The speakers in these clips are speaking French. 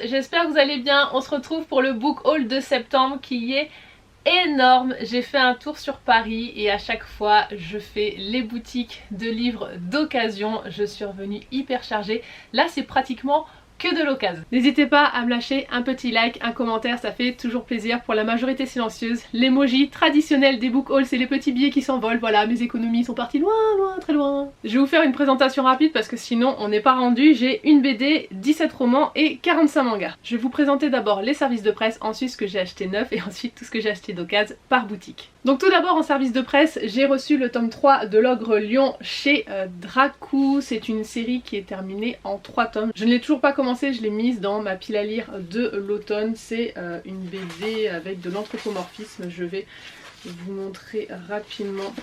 j'espère que vous allez bien. On se retrouve pour le book haul de septembre qui est énorme. J'ai fait un tour sur Paris et à chaque fois je fais les boutiques de livres d'occasion. Je suis revenue hyper chargée. Là c'est pratiquement que de l'occasion. N'hésitez pas à me lâcher un petit like, un commentaire, ça fait toujours plaisir. Pour la majorité silencieuse, l'emoji traditionnel des book hauls, c'est les petits billets qui s'envolent. Voilà, mes économies sont parties loin, loin, très loin. Je vais vous faire une présentation rapide parce que sinon on n'est pas rendu. J'ai une BD, 17 romans et 45 mangas. Je vais vous présenter d'abord les services de presse, ensuite ce que j'ai acheté neuf et ensuite tout ce que j'ai acheté d'occasion par boutique. Donc tout d'abord en service de presse, j'ai reçu le tome 3 de l'Ogre Lion chez Dracou. C'est une série qui est terminée en 3 tomes. Je ne l'ai toujours pas commencé, je l'ai mise dans ma pile à lire de l'automne. C'est une BD avec de l'anthropomorphisme. Je vais vous montrer rapidement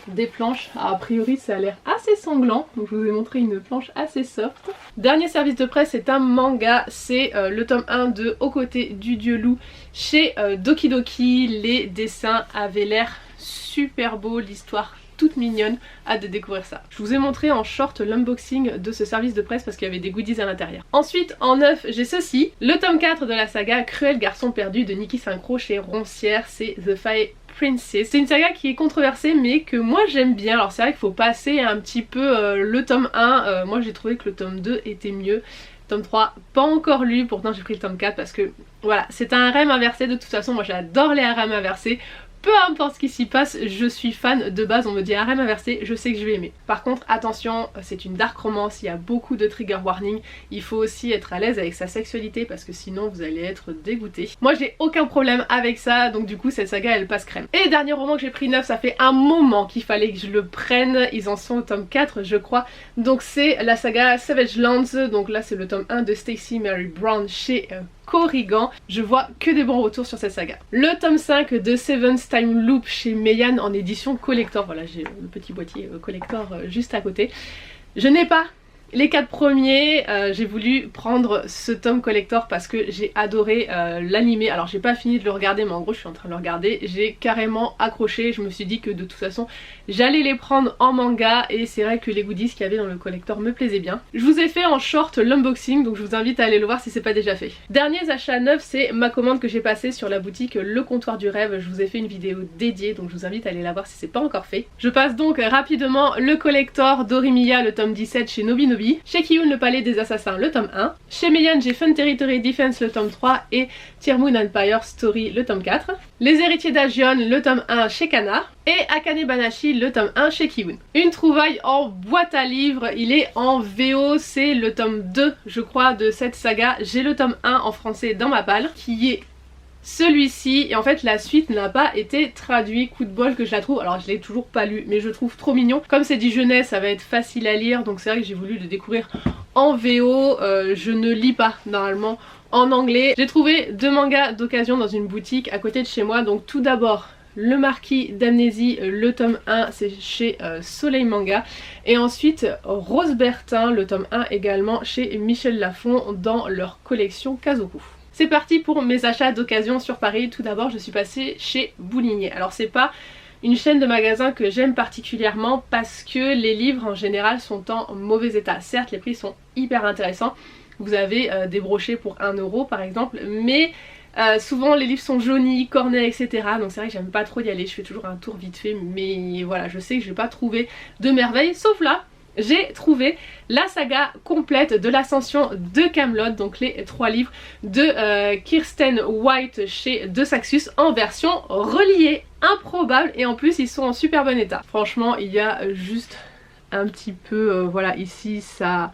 des planches. A priori ça a l'air assez sanglant, donc je vous ai montré une planche assez soft. Dernier service de presse, c'est un manga, c'est le tome 1 de Aux côtés du dieu loup chez Doki Doki. Les dessins avaient l'air super beaux, l'histoire toute mignonne, hâte de découvrir ça. Je vous ai montré en short l'unboxing de ce service de presse parce qu'il y avait des goodies à l'intérieur. Ensuite en neuf j'ai ceci, le tome 4 de la saga Cruel garçon perdu de Niki Synchro chez Roncière, c'est The Fire Princess. C'est une saga qui est controversée mais que moi j'aime bien. Alors c'est vrai qu'il faut passer un petit peu le tome 1, moi j'ai trouvé que le tome 2 était mieux. Tome 3 pas encore lu, pourtant j'ai pris le tome 4 parce que voilà, c'est un harem inversé. De toute façon moi j'adore les harems inversés. Peu importe ce qui s'y passe, je suis fan de base. On me dit harem inversé, je sais que je vais aimer. Par contre attention, c'est une dark romance, il y a beaucoup de trigger warning. Il faut aussi être à l'aise avec sa sexualité parce que sinon vous allez être dégoûté. Moi j'ai aucun problème avec ça, donc du coup cette saga elle passe crème. Et dernier roman que j'ai pris neuf, ça fait un moment qu'il fallait que je le prenne. Ils en sont au tome 4 je crois. Donc c'est la saga Savage Lands. Donc là c'est le tome 1 de Stacey Mary Brown chez Corrigan. Je vois que des bons retours sur cette saga. Le tome 5 de Seven's Time Loop chez Meian en édition collector. Voilà, j'ai le petit boîtier collector juste à côté. Je n'ai pas les 4 premiers, j'ai voulu prendre ce tome collector parce que j'ai adoré l'animé. Alors j'ai pas fini de le regarder mais en gros je suis en train de le regarder. J'ai carrément accroché, je me suis dit que de toute façon j'allais les prendre en manga et c'est vrai que les goodies qu'il y avait dans le collector me plaisaient bien. Je vous ai fait en short l'unboxing donc je vous invite à aller le voir si c'est pas déjà fait. Derniers achats neufs, c'est ma commande que j'ai passée sur la boutique Le Comptoir du Rêve. Je vous ai fait une vidéo dédiée donc je vous invite à aller la voir si c'est pas encore fait. Je passe donc rapidement le collector d'Orimiya, le tome 17 chez Nobinobi. Chez Kiyun, le Palais des Assassins, le tome 1. Chez Meian, j'ai Fun Territory Defense, le tome 3. Et Tier Moon Empire Story, le tome 4. Les Héritiers d'Agion, le tome 1 chez Kana. Et Akane Banashi, le tome 1 chez Kiyun. Une trouvaille en boîte à livres, il est en VO, c'est le tome 2 je crois de cette saga. J'ai le tome 1 en français dans ma palle, qui est celui-ci, et en fait la suite n'a pas été traduite. Coup de bol que je la trouve, alors je l'ai toujours pas lu mais je trouve trop mignon. Comme c'est dit jeunesse ça va être facile à lire donc c'est vrai que j'ai voulu le découvrir en VO. Je ne lis pas normalement en anglais. J'ai trouvé 2 mangas d'occasion dans une boutique à côté de chez moi. Donc tout d'abord Le Marquis d'Amnésie, le tome 1 c'est chez Soleil Manga, et ensuite Rose Bertin, le tome 1 également chez Michel Lafon dans leur collection Kazoku. C'est parti pour mes achats d'occasion sur Paris. Tout d'abord je suis passée chez Boulinier. Alors c'est pas une chaîne de magasins que j'aime particulièrement parce que les livres en général sont en mauvais état. Certes les prix sont hyper intéressants, vous avez des brochets pour 1 € par exemple, mais souvent les livres sont jaunis, cornets etc. Donc c'est vrai que j'aime pas trop y aller, je fais toujours un tour vite fait mais voilà, je sais que je vais pas trouver de merveille. Sauf là j'ai trouvé la saga complète de l'ascension de Camelot, donc les 3 livres de Kirsten White chez De Saxus en version reliée. Improbable, et en plus ils sont en super bon état. Franchement il y a juste un petit peu, voilà ici ça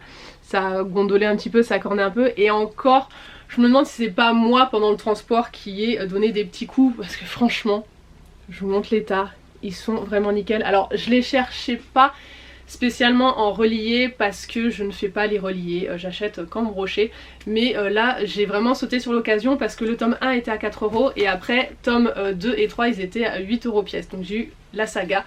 gondolait un petit peu, ça cornait un peu, et encore je me demande si c'est pas moi pendant le transport qui ai donné des petits coups parce que franchement je vous montre l'état, ils sont vraiment nickel. Alors je les cherchais pas spécialement en relié parce que je ne fais pas les reliés, j'achète qu'en brochet, mais là j'ai vraiment sauté sur l'occasion parce que le tome 1 était à 4 € et après tome 2 et 3 ils étaient à 8 € pièce, donc j'ai eu la saga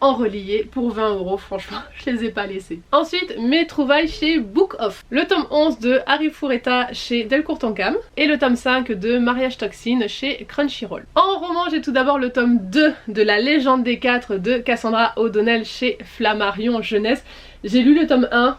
en relié pour 20 €, franchement je les ai pas laissés. Ensuite mes trouvailles chez Book Off, le tome 11 de Harry Fureta chez Delcourt Tonkam et le tome 5 de Mariage Toxine chez Crunchyroll. En roman j'ai tout d'abord le tome 2 de La Légende des 4 de Cassandra O'Donnell chez Flammarion Jeunesse. J'ai lu le tome 1,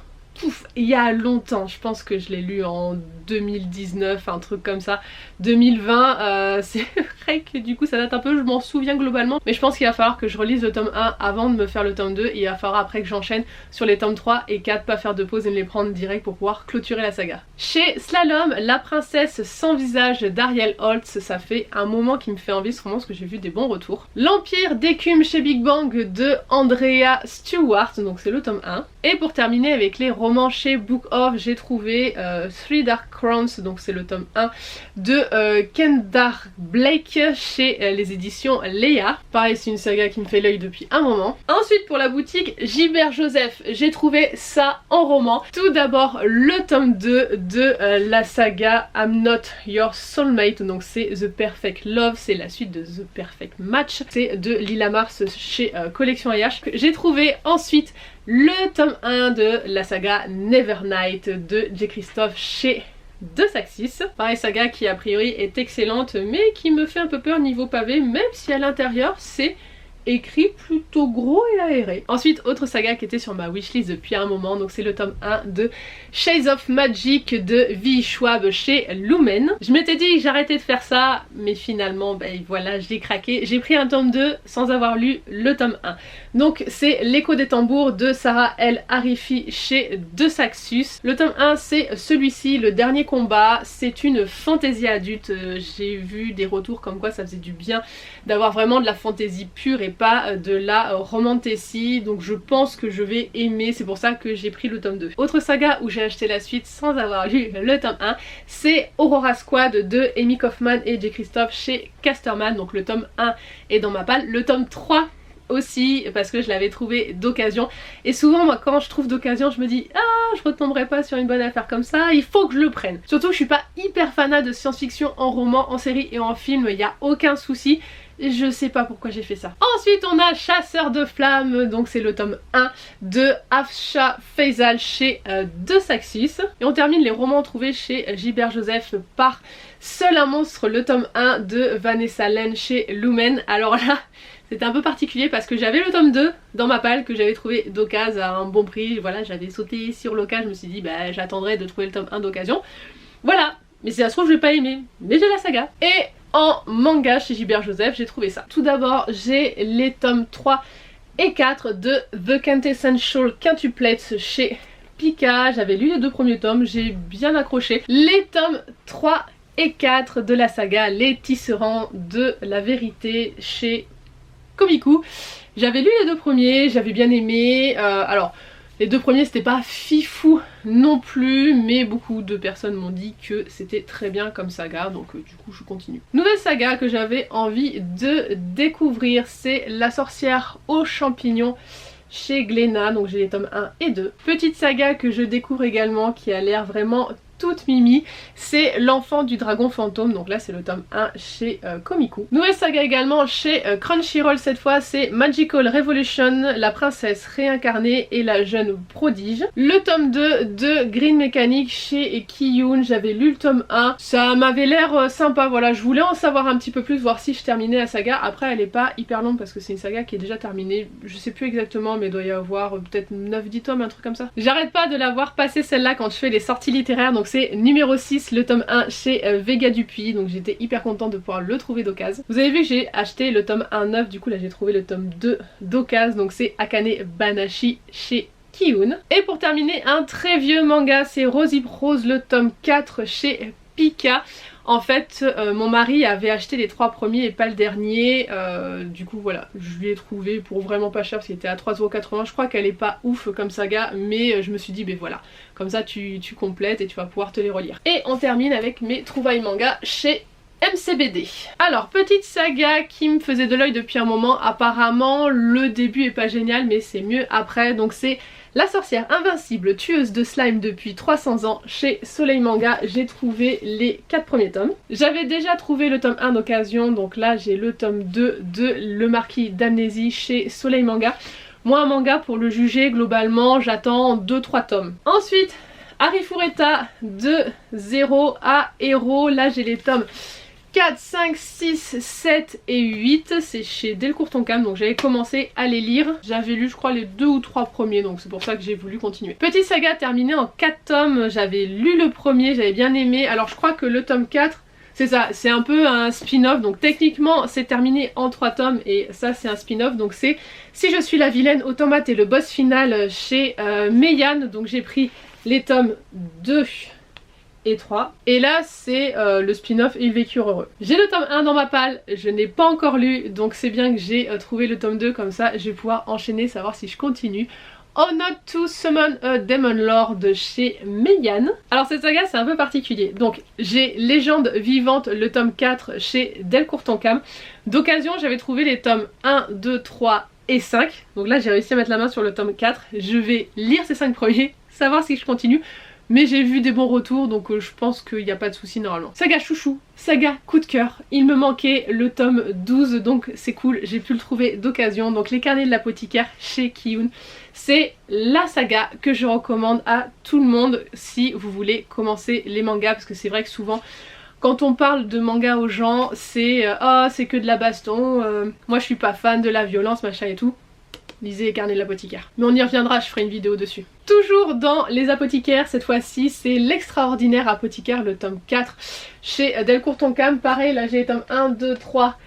il y a longtemps, je pense que je l'ai lu en 2019, un truc comme ça, 2020, c'est vrai que du coup ça date un peu, je m'en souviens globalement, mais je pense qu'il va falloir que je relise le tome 1 avant de me faire le tome 2 et il va falloir après que j'enchaîne sur les tomes 3 et 4, pas faire de pause et me les prendre direct pour pouvoir clôturer la saga. Chez Slalom, La princesse sans visage d'Ariel Holtz, ça fait un moment qui me fait envie ce roman parce que j'ai vu des bons retours. L'Empire d'écume chez Big Bang de Andrea Stewart, donc c'est le tome 1. Et pour terminer avec les romans chez Book Off, j'ai trouvé Three Dark Crowns, donc c'est le tome 1 de Kendar Blake chez les éditions Leia. Pareil, c'est une saga qui me fait l'œil depuis un moment. Ensuite pour la boutique Gilbert Joseph, j'ai trouvé ça en roman. Tout d'abord le tome 2 de la saga I'm Not Your Soulmate, donc c'est The Perfect Love, c'est la suite de The Perfect Match, c'est de Lila Mars chez Collection AH. J'ai trouvé ensuite le tome 1 de la saga Nevernight de J. Christophe chez De Saxis. Pareil, saga qui a priori est excellente mais qui me fait un peu peur niveau pavé, même si à l'intérieur c'est écrit plutôt gros et aéré. Ensuite, autre saga qui était sur ma wishlist depuis un moment, donc c'est le tome 1 de Shades of Magic de V. Schwab chez Lumen. Je m'étais dit que j'arrêtais de faire ça, mais finalement, ben voilà, je l'ai craqué. J'ai pris un tome 2 sans avoir lu le tome 1. Donc c'est L'écho des tambours de Sarah L. Arifi chez De Saxus. Le tome 1 c'est celui-ci, le dernier combat. C'est une fantaisie adulte. J'ai vu des retours comme quoi ça faisait du bien d'avoir vraiment de la fantaisie pure et pas de la romantécie, donc je pense que je vais aimer, c'est pour ça que j'ai pris le tome 2. Autre saga où j'ai acheté la suite sans avoir lu le tome 1, c'est Aurora Squad de Amy Kaufman et J. Christophe chez Casterman, donc le tome 1 est dans ma palle, le tome 3 aussi parce que je l'avais trouvé d'occasion, et souvent moi quand je trouve d'occasion je me dis ah je retomberai pas sur une bonne affaire comme ça, il faut que je le prenne. Surtout que je suis pas hyper fanat de science-fiction en roman, en série et en film, il n'y a aucun souci. Je sais pas pourquoi j'ai fait ça. Ensuite on a Chasseur de flammes, donc c'est le tome 1 de Afsha Faisal chez De Saxis. Et on termine les romans trouvés chez Gilbert Joseph par Seul un monstre, le tome 1 de Vanessa Len chez Lumen. Alors là c'était un peu particulier parce que j'avais le tome 2 dans ma palle que j'avais trouvé d'occasion à un bon prix. Voilà, j'avais sauté sur l'occasion, je me suis dit bah j'attendrai de trouver le tome 1 d'occasion. Voilà, mais si ça se trouve je vais pas aimer, mais j'ai la saga. Et en manga chez Gilbert Joseph, j'ai trouvé ça. Tout d'abord, j'ai les tomes 3 et 4 de The Quintessential Quintuplets chez Pika. J'avais lu les 2 premiers tomes, j'ai bien accroché. Les tomes 3 et 4 de la saga Les Tisserands de la Vérité chez Komiku. J'avais lu les 2 premiers, j'avais bien aimé. Alors, les 2 premiers c'était pas fifou non plus, mais beaucoup de personnes m'ont dit que c'était très bien comme saga, donc du coup je continue. Nouvelle saga que j'avais envie de découvrir, c'est La sorcière aux champignons chez Glénat, donc j'ai les tomes 1 et 2. Petite saga que je découvre également qui a l'air vraiment toute mimi, c'est L'enfant du dragon fantôme, donc là c'est le tome 1 chez Komiku. Nouvelle saga également chez Crunchyroll cette fois, c'est Magical Revolution, la princesse réincarnée et la jeune prodige. Le tome 2 de Green Mechanic chez Kiyun, j'avais lu le tome 1, ça m'avait l'air sympa, voilà, je voulais en savoir un petit peu plus, voir si je terminais la saga. Après elle est pas hyper longue parce que c'est une saga qui est déjà terminée, je sais plus exactement mais il doit y avoir peut-être 9-10 tomes, un truc comme ça. J'arrête pas de la voir passer celle-là quand je fais les sorties littéraires, donc c'est numéro 6, le tome 1 chez Vega Dupuis, donc j'étais hyper contente de pouvoir le trouver d'occasion. Vous avez vu que j'ai acheté le tome 1 neuf, du coup là j'ai trouvé le tome 2 d'occasion, donc c'est Akane Banashi chez Kiyun. Et pour terminer, un très vieux manga, c'est Rosy Rose, le tome 4 chez Pika. En fait, mon mari avait acheté les 3 premiers et pas le dernier, du coup voilà, je lui ai trouvé pour vraiment pas cher parce qu'il était à 3,80€, je crois qu'elle est pas ouf comme saga, mais je me suis dit ben voilà, comme ça tu complètes et tu vas pouvoir te les relire. Et on termine avec mes trouvailles manga chez MCBD. Alors, petite saga qui me faisait de l'œil depuis un moment, apparemment le début est pas génial mais c'est mieux après, donc c'est La sorcière invincible, tueuse de slime depuis 300 ans chez Soleil Manga. J'ai trouvé les 4 premiers tomes. J'avais déjà trouvé le tome 1 d'occasion, donc là j'ai le tome 2 de Le Marquis d'Amnésie chez Soleil Manga. Moi un manga pour le juger globalement j'attends 2-3 tomes. Ensuite Arifureta de 0 à Hero, là j'ai les tomes 4, 5, 6, 7 et 8, c'est chez Delcourt Tonkam, donc j'avais commencé à les lire. J'avais lu je crois les 2 ou 3 premiers, donc c'est pour ça que j'ai voulu continuer. Petite saga terminée en 4 tomes, j'avais lu le premier, j'avais bien aimé. Alors je crois que le tome 4, c'est ça, c'est un peu un spin-off, donc techniquement c'est terminé en 3 tomes et ça c'est un spin-off, donc c'est Si je suis la vilaine, Automate et le boss final chez Meian, donc j'ai pris les tomes 2 et 3. Et là c'est le spin-off Ils vécurent heureux. J'ai le tome 1 dans ma palle, je n'ai pas encore lu, donc c'est bien que j'ai trouvé le tome 2, comme ça je vais pouvoir enchaîner, savoir si je continue. On Not to Summon a Demon Lord de chez Meian. Alors cette saga c'est un peu particulier. Donc j'ai Légende vivante, le tome 4 chez Delcourt Tonkam. D'occasion j'avais trouvé les tomes 1, 2, 3 et 5. Donc là j'ai réussi à mettre la main sur le tome 4. Je vais lire ces 5 premiers, savoir si je continue. Mais j'ai vu des bons retours, donc je pense qu'il n'y a pas de souci normalement. Saga chouchou, saga coup de cœur. Il me manquait le tome 12, donc c'est cool, j'ai pu le trouver d'occasion. Donc Les Carnets de l'apothicaire chez Kiyun. C'est la saga que je recommande à tout le monde si vous voulez commencer les mangas. Parce que c'est vrai que souvent, quand on parle de manga aux gens, c'est oh, c'est que de la baston, moi je suis pas fan de la violence, machin et tout. Lisez Les Carnets de l'apothicaire. Mais on y reviendra, je ferai une vidéo dessus. Toujours dans les apothicaires, cette fois-ci, c'est L'extraordinaire apothicaire, le tome 4 chez Delcourt Tonkam. Pareil, là j'ai les tomes 1, 2, 3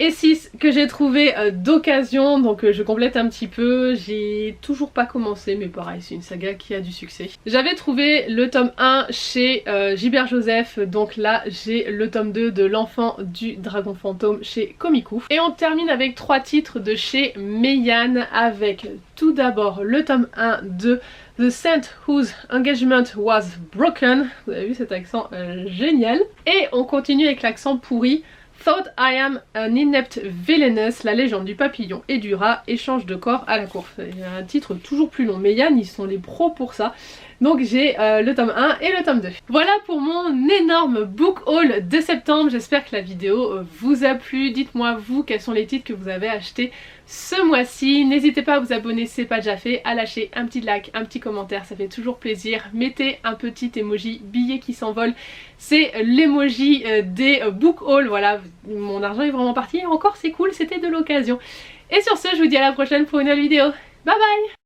et 6 que j'ai trouvé d'occasion, donc je complète un petit peu. J'ai toujours pas commencé, mais pareil, c'est une saga qui a du succès. J'avais trouvé le tome 1 chez Gilbert Joseph, donc là j'ai le tome 2 de L'enfant du dragon fantôme chez Komiku. Et on termine avec 3 titres de chez Meian, avec tout d'abord le tome 1 de The Saint Whose Engagement Was Broken. Vous avez vu cet accent génial. Et on continue avec l'accent pourri. Thought I am an inept villainess, la légende du papillon et du rat, échange de corps à la course. Il y a un titre toujours plus long, mais Yann, ils sont les pros pour ça. Donc j'ai le tome 1 et le tome 2. Voilà pour mon énorme book haul de septembre. J'espère que la vidéo vous a plu. Dites-moi vous quels sont les titres que vous avez achetés ce mois-ci. N'hésitez pas à vous abonner si ce n'est pas déjà fait, à lâcher un petit like, un petit commentaire, ça fait toujours plaisir. Mettez un petit emoji billet qui s'envole. C'est l'emoji des book haul. Voilà, mon argent est vraiment parti. Et encore c'est cool, c'était de l'occasion. Et sur ce, je vous dis à la prochaine pour une nouvelle vidéo. Bye bye!